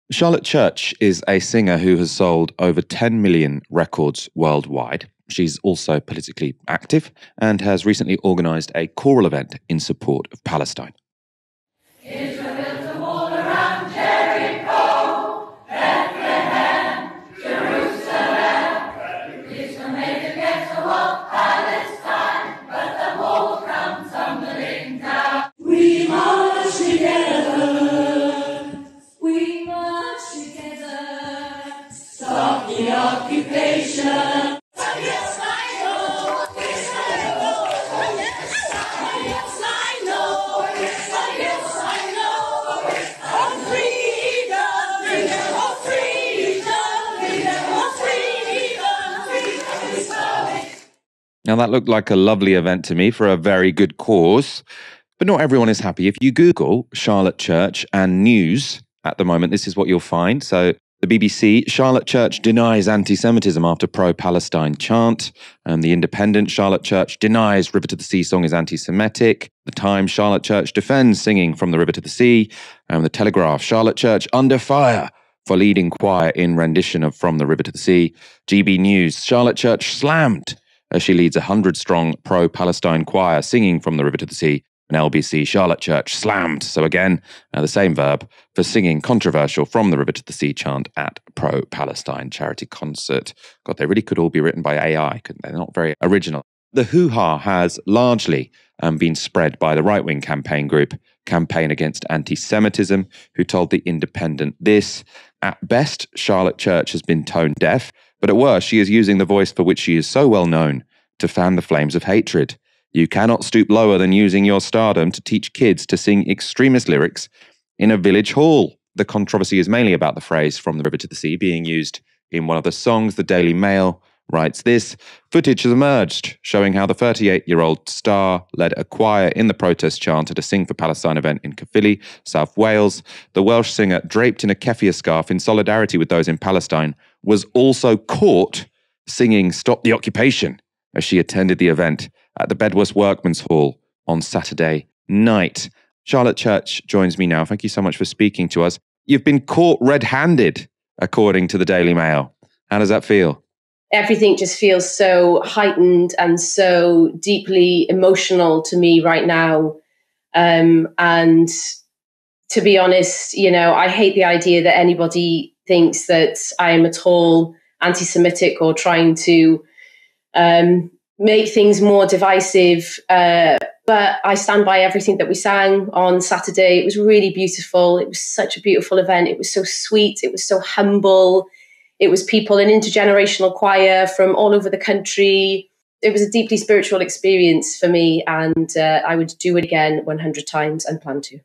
Charlotte Church is a singer who has sold over 10 million records worldwide. She's also politically active and has recently organised a choral event in support of Palestine. Now, that looked like a lovely event to me for a very good cause, but not everyone is happy. If you Google Charlotte Church and news at the moment, this is what you'll find. So the BBC, Charlotte Church denies anti-Semitism after pro-Palestine chant. The Independent, Charlotte Church denies River to the Sea song is anti-Semitic. The Times, Charlotte Church defends singing from the River to the Sea. The Telegraph, Charlotte Church under fire for leading choir in rendition of From the River to the Sea. GB News, Charlotte Church slammed as she leads a 100-strong pro-Palestine choir singing From the River to the Sea. And LBC, Charlotte Church slammed. So again, the same verb for singing controversial From the River to the Sea chant at pro-Palestine charity concert. God, they really could all be written by AI, couldn't they? They're not very original. The hoo-ha has largely been spread by the right-wing campaign group Campaign Against Anti-Semitism, who told The Independent this: at best, Charlotte Church has been tone deaf, but at worst, she is using the voice for which she is so well known to fan the flames of hatred. You cannot stoop lower than using your stardom to teach kids to sing extremist lyrics in a village hall. The controversy is mainly about the phrase From the River to the Sea being used in one of the songs. The Daily Mail writes this: footage has emerged showing how the 38-year-old star led a choir in the protest chant at a Sing for Palestine event in Caerphilly, South Wales. The Welsh singer, draped in a keffiyeh scarf in solidarity with those in Palestine, was also caught singing Stop the Occupation as she attended the event at the Bedworth Workmen's Hall on Saturday night. Charlotte Church joins me now. Thank you so much for speaking to us. You've been caught red-handed, according to the Daily Mail. How does that feel? Everything just feels so heightened and so deeply emotional to me right now. And to be honest, I hate the idea that anybody thinks that I am at all anti-Semitic or trying to make things more divisive. But I stand by everything that we sang on Saturday. It was really beautiful. It was such a beautiful event. It was so sweet. It was so humble. It was people, an intergenerational choir from all over the country. It was a deeply spiritual experience for me, and I would do it again 100 times and plan to.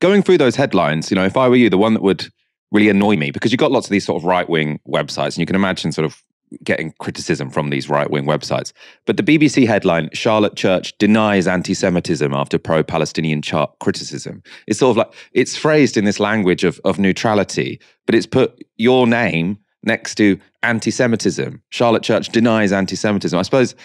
Going through those headlines, if I were you, the one that would really annoy me, because you've got lots of these sort of right-wing websites, and you can imagine sort of getting criticism from these right-wing websites. But the BBC headline, Charlotte Church denies anti-Semitism after pro-Palestinian criticism. It's sort of like, it's phrased in this language of neutrality, but it's put your name next to anti-Semitism. Charlotte Church denies anti-Semitism. I suppose,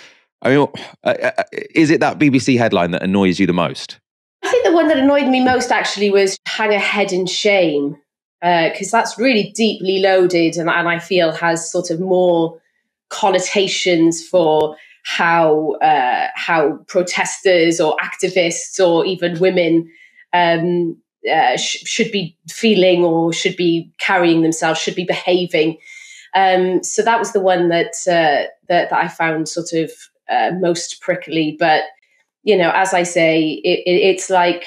is it that BBC headline that annoys you the most? I think the one that annoyed me most actually was hang a head in shame, because that's really deeply loaded and I feel has sort of more connotations for how protesters or activists or even women should be feeling or should be carrying themselves, should be behaving. So that was the one that I found sort of most prickly. But, as I say, it's like,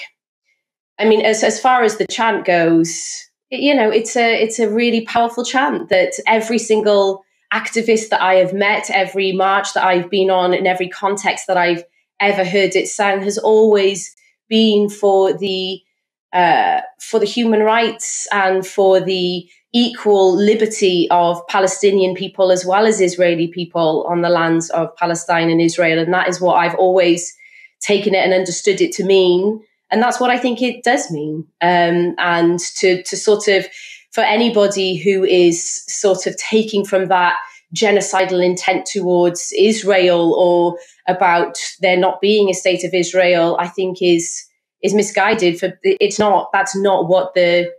I mean, as far as the chant goes, it's a really powerful chant that every single activist that I have met, every march that I've been on, in every context that I've ever heard it sang has always been for the human rights and for the equal liberty of Palestinian people as well as Israeli people on the lands of Palestine and Israel. And that is what I've always taken it and understood it to mean. And that's what I think it does mean. And to sort of, for anybody who is sort of taking from that genocidal intent towards Israel or about there not being a state of Israel, I think is misguided. That's not what the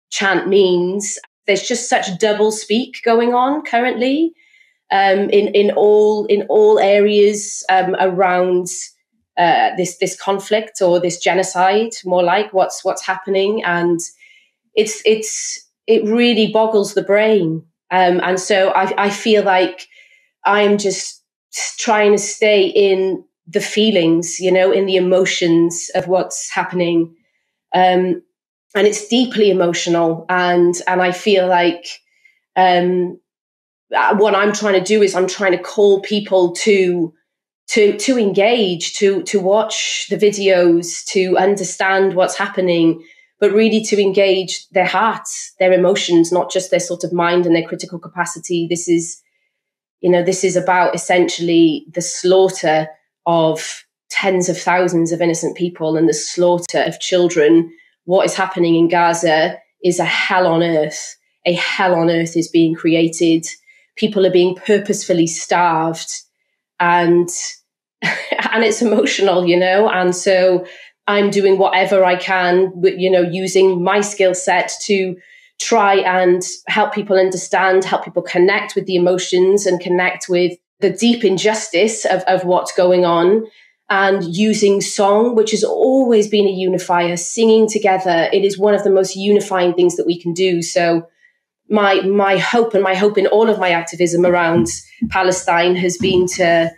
chant means. There's just such double speak going on currently in all areas around this conflict or this genocide, more like what's happening, and it really boggles the brain. And so I feel like I'm just trying to stay in the feelings, in the emotions of what's happening. And it's deeply emotional. And I feel like what I'm trying to do is I'm trying to call people to engage, to watch the videos, to understand what's happening, but really to engage their hearts, their emotions, not just their sort of mind and their critical capacity. This is about essentially the slaughter of tens of thousands of innocent people and the slaughter of children. What is happening in Gaza is a hell on earth. A hell on earth is being created. People are being purposefully starved, and it's emotional, and so I'm doing whatever I can, using my skill set to try and help people understand, help people connect with the emotions and connect with the deep injustice of what's going on, and using song, which has always been a unifier, singing together. It is one of the most unifying things that we can do. So my hope in all of my activism around Palestine has been to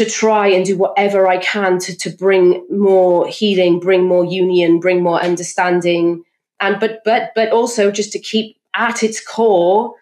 try and do whatever I can to bring more healing, bring more union, bring more understanding, and but also just to keep at its core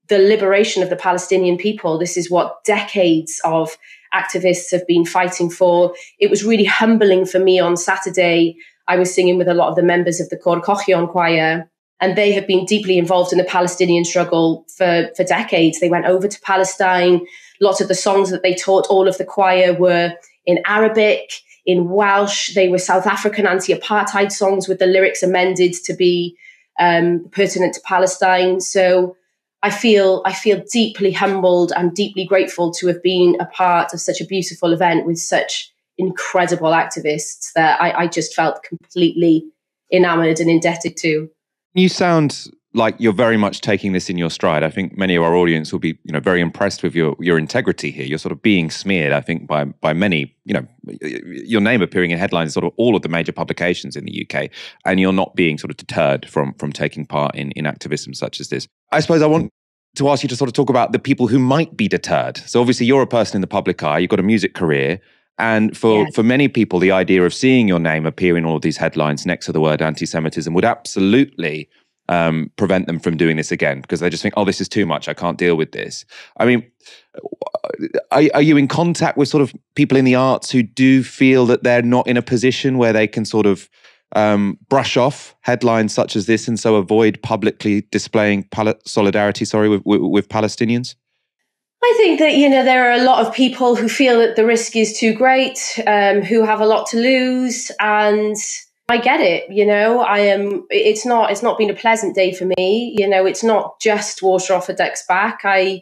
the liberation of the Palestinian people. This is what decades of activists have been fighting for. It was really humbling for me on Saturday. I was singing with a lot of the members of the Cor Cochion choir, and they have been deeply involved in the Palestinian struggle for decades. They went over to Palestine. Lots of the songs that they taught all of the choir were in Arabic, in Welsh. They were South African anti-apartheid songs with the lyrics amended to be pertinent to Palestine. So I feel deeply humbled and deeply grateful to have been a part of such a beautiful event with such incredible activists that I just felt completely enamored and indebted to. You sound like you're very much taking this in your stride. I think many of our audience will be, very impressed with your integrity here. You're sort of being smeared, I think, by many, your name appearing in headlines in sort of all of the major publications in the UK, and you're not being sort of deterred from taking part in activism such as this. I suppose I want to ask you to sort of talk about the people who might be deterred. So obviously you're a person in the public eye, you've got a music career, and for many people, the idea of seeing your name appear in all of these headlines next to the word anti-Semitism would absolutely prevent them from doing this again, because they just think, oh, this is too much, I can't deal with this. I mean, are you in contact with sort of people in the arts who do feel that they're not in a position where they can sort of brush off headlines such as this and so avoid publicly displaying solidarity with Palestinians? I think that, there are a lot of people who feel that the risk is too great, who have a lot to lose, and I get it. It's not been a pleasant day for me. It's not just water off a duck's back. I've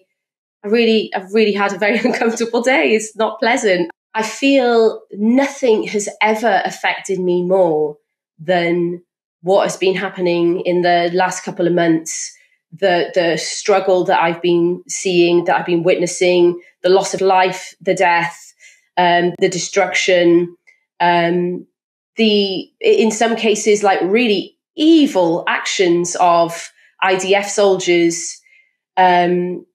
really had a very uncomfortable day. It's not pleasant. I feel nothing has ever affected me more than what has been happening in the last couple of months. The struggle that I've been seeing, that I've been witnessing, the loss of life, the death, the destruction, in some cases, like really evil actions of IDF soldiers. And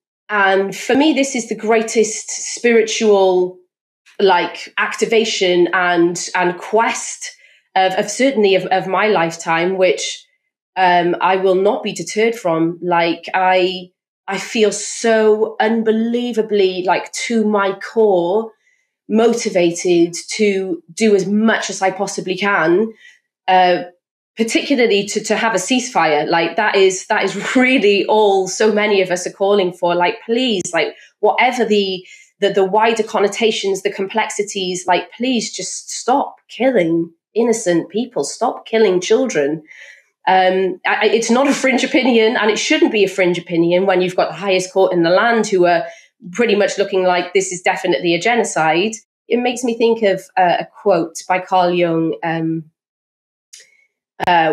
for me, this is the greatest spiritual activation and quest of certainly of my lifetime, which I will not be deterred from. I feel so unbelievably, to my core, motivated to do as much as I possibly can, particularly to have a ceasefire. That is really all so many of us are calling for. Please, whatever the wider connotations, the complexities, please just stop killing innocent people, stop killing children. It's not a fringe opinion, and it shouldn't be a fringe opinion when you've got the highest court in the land who are pretty much looking like this is definitely a genocide. It makes me think of a quote by Carl Jung.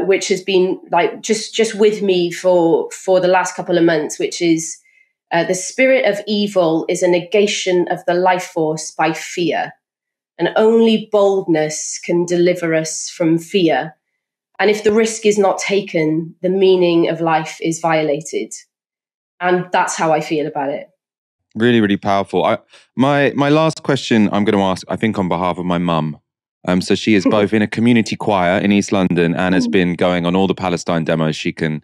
which has been like just with me for the last couple of months, which is the spirit of evil is a negation of the life force by fear, and only boldness can deliver us from fear. And if the risk is not taken, the meaning of life is violated. And that's how I feel about it. Really, really powerful. My last question I'm going to ask, I think on behalf of my mum. So she is both in a community choir in East London and has been going on all the Palestine demos she can,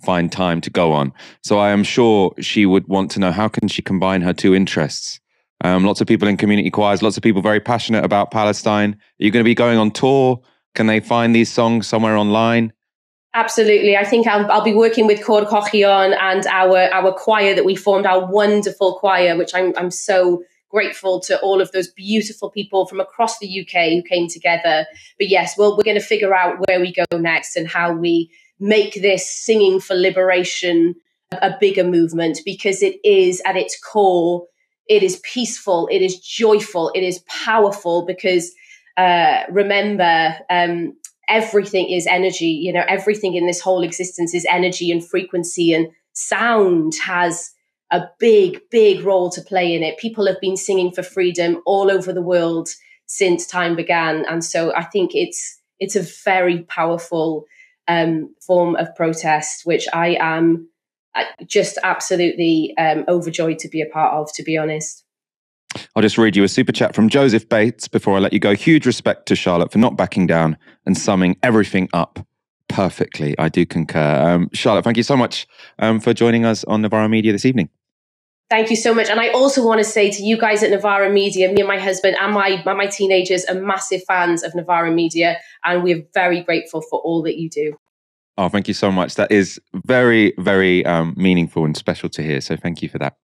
find time to go on. So I am sure she would want to know, how can she combine her two interests? Lots of people in community choirs, lots of people very passionate about Palestine. Are you going to be going on tour? Can they find these songs somewhere online? Absolutely. I think I'll be working with Cor Cochion and our choir that we formed, our wonderful choir, which I'm so grateful to all of those beautiful people from across the UK who came together. But yes, we're going to figure out where we go next and how we make this singing for liberation a bigger movement, because it is at its core, it is peaceful, it is joyful, it is powerful, because remember, everything is energy. Everything in this whole existence is energy and frequency, and sound has a big, big role to play in it. People have been singing for freedom all over the world since time began. And so I think it's a very powerful form of protest, which I am just absolutely overjoyed to be a part of, to be honest. I'll just read you a super chat from Joseph Bates before I let you go. Huge respect to Charlotte for not backing down and summing everything up perfectly. I do concur. Charlotte, thank you so much for joining us on Novara Media this evening. Thank you so much. And I also want to say to you guys at Novara Media, me and my husband and my teenagers are massive fans of Novara Media, and we're very grateful for all that you do. Oh, thank you so much. That is very, very meaningful and special to hear. So thank you for that.